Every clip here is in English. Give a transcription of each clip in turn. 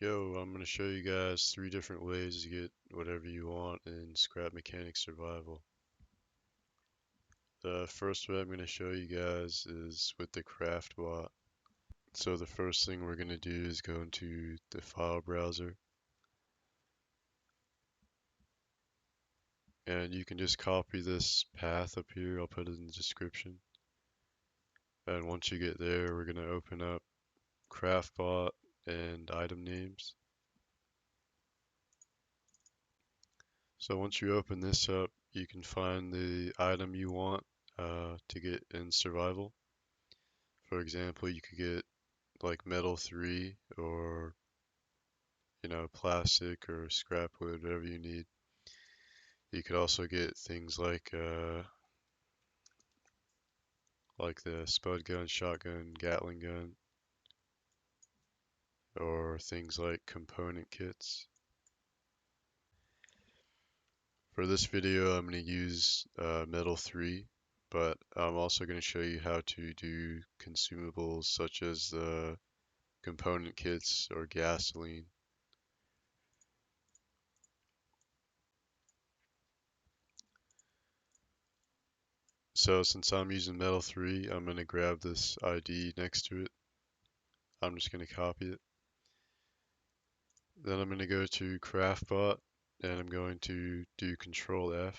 Yo, I'm going to show you guys 3 different ways to get whatever you want in Scrap Mechanic Survival. The first way I'm going to show you guys is with the craft bot. So the first thing we're going to do is go into the file browser, and you can just copy this path up here. I'll put it in the description. And once you get there, we're going to open up CraftBot and item names. So once you open this up, you can find the item you want to get in survival. For example, you could get like metal 3 or plastic or scrap wood, whatever you need. You could also get things like the spud gun, shotgun, Gatling gun, or things like component kits. For this video, I'm going to use metal 3, but I'm also going to show you how to do consumables such as the component kits or gasoline. So since I'm using metal 3, I'm going to grab this ID next to it. I'm just going to copy it. Then I'm going to go to CraftBot and I'm going to do Control F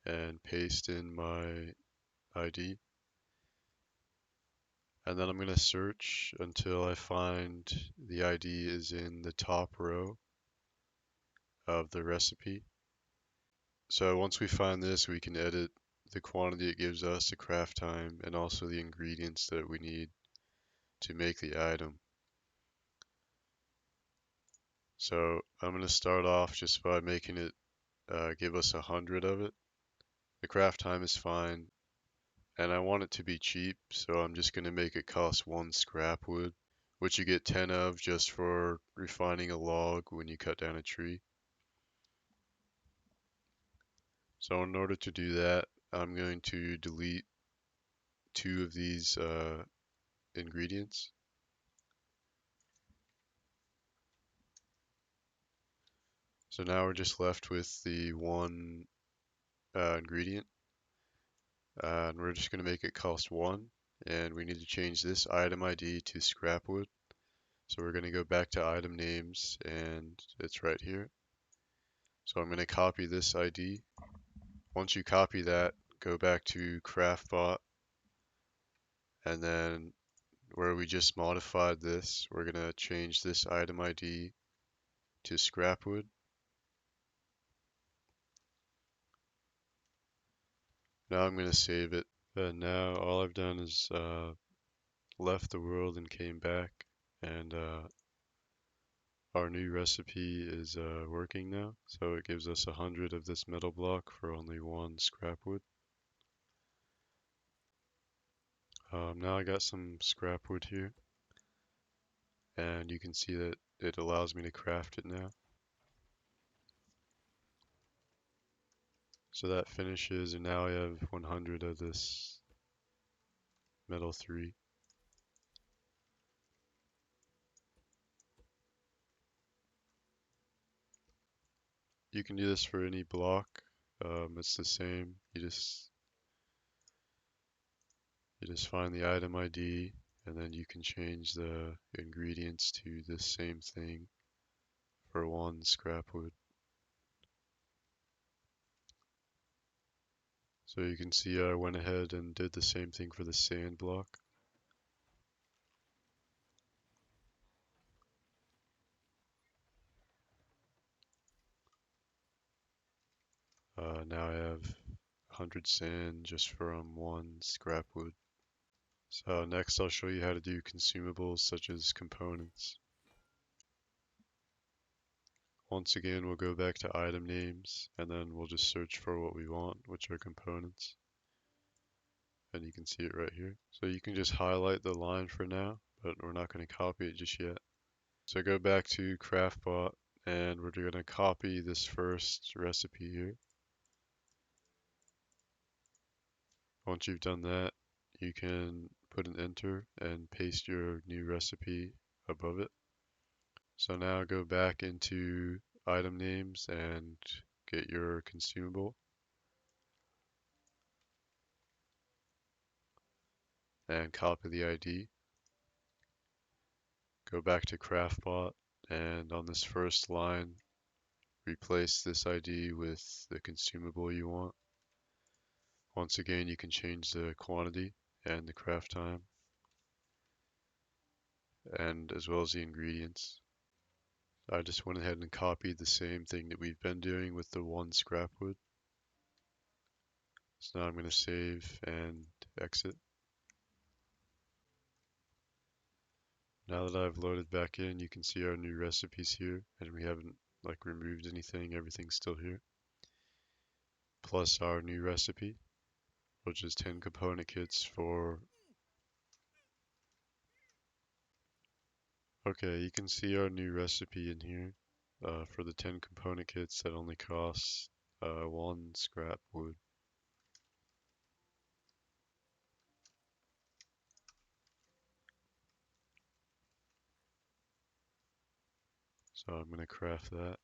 and paste in my ID. And then I'm going to search until I find the ID is in the top row of the recipe. So once we find this, we can edit the quantity it gives us, the craft time, and also the ingredients that we need to make the item. So I'm going to start off just by making it give us 100 of it. The craft time is fine, and I want it to be cheap, so I'm just going to make it cost 1 scrap wood, which you get 10 of just for refining a log when you cut down a tree. So in order to do that, I'm going to delete 2 of these ingredients. So now we're just left with the 1 ingredient, and we're just going to make it cost 1, and we need to change this item ID to scrap wood. So we're going to go back to item names, and it's right here. So I'm going to copy this ID. Once you copy that, go back to CraftBot, and then where we just modified this, we're going to change this item ID to scrap wood. Now I'm going to save it. And now all I've done is left the world and came back, and our new recipe is working now. So it gives us 100 of this metal block for only 1 scrap wood. Now I got some scrap wood here, and you can see that it allows me to craft it now. So that finishes, and now I have 100 of this metal 3. You can do this for any block. It's the same. You just find the item ID, and then you can change the ingredients to this same thing for 1 scrap wood. So you can see I went ahead and did the same thing for the sand block. Now I have 100 sand just from 1 scrap wood. So next I'll show you how to do consumables such as components. Once again, we'll go back to item names, and then we'll just search for what we want, which are components. And you can see it right here. So you can just highlight the line for now, but we're not going to copy it just yet. So go back to CraftBot, and we're going to copy this first recipe here. Once you've done that, you can put an enter and paste your new recipe above it. So now go back into item names and get your consumable and copy the ID. Go back to CraftBot and on this first line, replace this ID with the consumable you want. Once again, you can change the quantity and the craft time, and as well as the ingredients. I just went ahead and copied the same thing that we've been doing with the one scrap wood. So now I'm going to save and exit. Now that I've loaded back in, you can see our new recipes here, and we haven't like removed anything, everything's still here. Plus our new recipe, which is 10 component kits for... Okay, you can see our new recipe in here for the 10 component kits that only costs one scrap wood. So I'm going to craft that.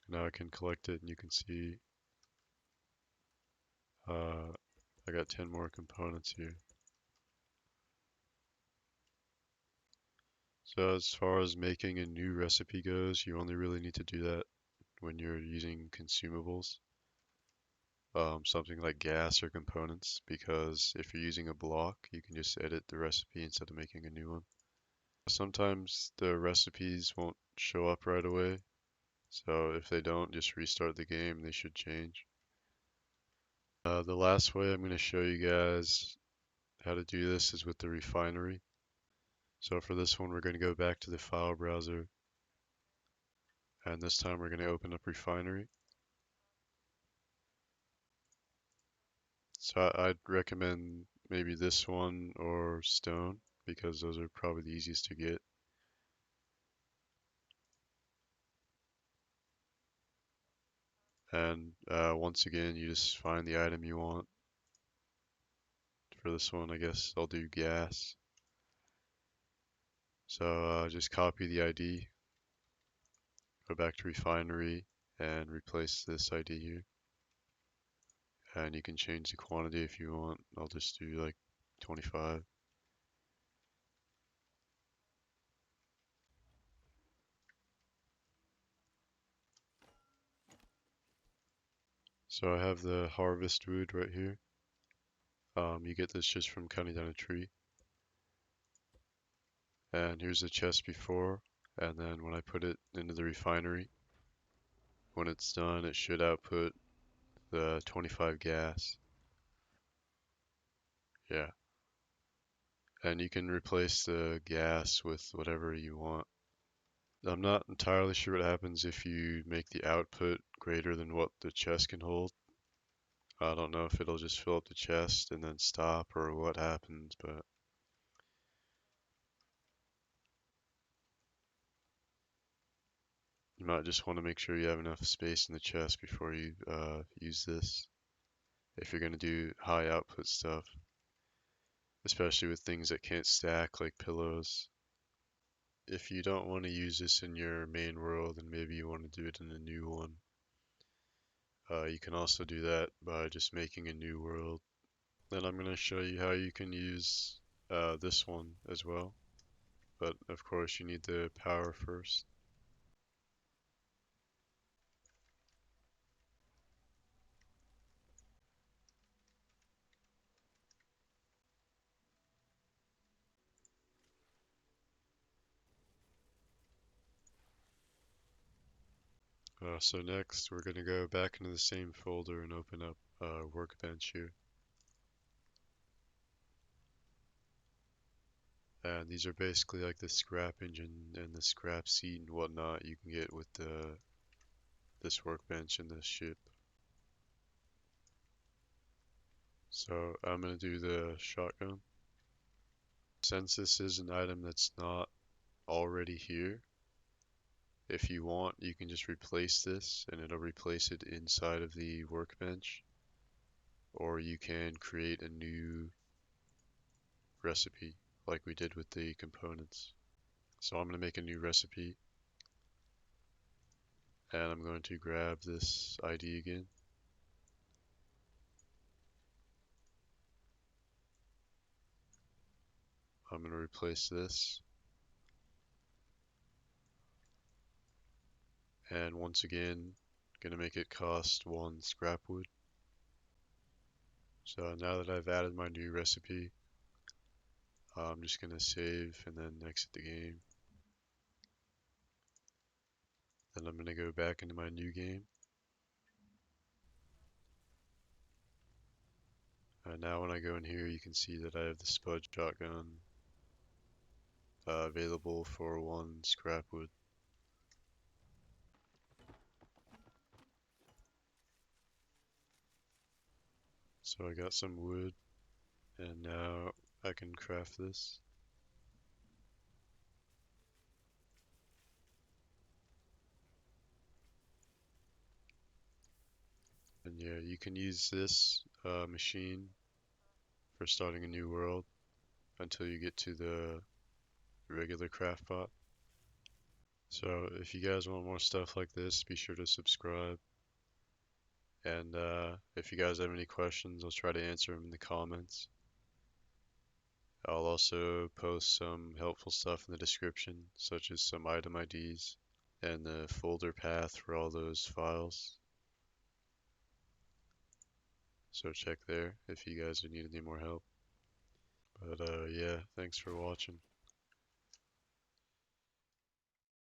Now I can collect it and you can see I got 10 more components here. So as far as making a new recipe goes, you only really need to do that when you're using consumables, something like gas or components, because if you're using a block, you can just edit the recipe instead of making a new one. Sometimes the recipes won't show up right away, so if they don't, just restart the game, they should change. The last way I'm going to show you guys how to do this is with the refinery. So for this one, we're going to go back to the file browser, and this time we're going to open up refinery. So I'd recommend maybe this one or stone because those are probably the easiest to get. And once again, you just find the item you want. For this one, I guess I'll do gas. So just copy the ID, go back to refinery, and replace this ID here. And you can change the quantity if you want. I'll just do like 25. So I have the harvest wood right here. You get this just from cutting down a tree. And here's the chest before, and then when I put it into the refinery, when it's done, it should output the 25 gas. Yeah. And you can replace the gas with whatever you want. I'm not entirely sure what happens if you make the output greater than what the chest can hold. I don't know if it'll just fill up the chest and then stop or what happens, but you might just want to make sure you have enough space in the chest before you use this if you're going to do high output stuff, especially with things that can't stack like pillows. If you don't want to use this in your main world and maybe you want to do it in a new one, you can also do that by just making a new world. Then I'm going to show you how you can use this one as well, but of course you need the power first. So next we're going to go back into the same folder and open up Workbench here. And these are basically like the scrap engine and the scrap seat and whatnot you can get with this workbench and this ship. So I'm going to do the shotgun. Since this is an item that's not already here, if you want, you can just replace this and it'll replace it inside of the workbench. Or you can create a new recipe like we did with the components. So I'm going to make a new recipe, and I'm going to grab this ID again. I'm going to replace this, and once again, going to make it cost 1 scrap wood. So now that I've added my new recipe, I'm just going to save and then exit the game. Then I'm going to go back into my new game. Now when I go in here, you can see that I have the spud shotgun available for 1 scrap wood. So I got some wood, and now I can craft this. And yeah, you can use this machine for starting a new world until you get to the regular craft pot. So if you guys want more stuff like this, be sure to subscribe. And if you guys have any questions, I'll try to answer them in the comments. I'll also post some helpful stuff in the description, such as some item IDs and the folder path for all those files. So check there if you guys need any more help. But yeah, thanks for watching.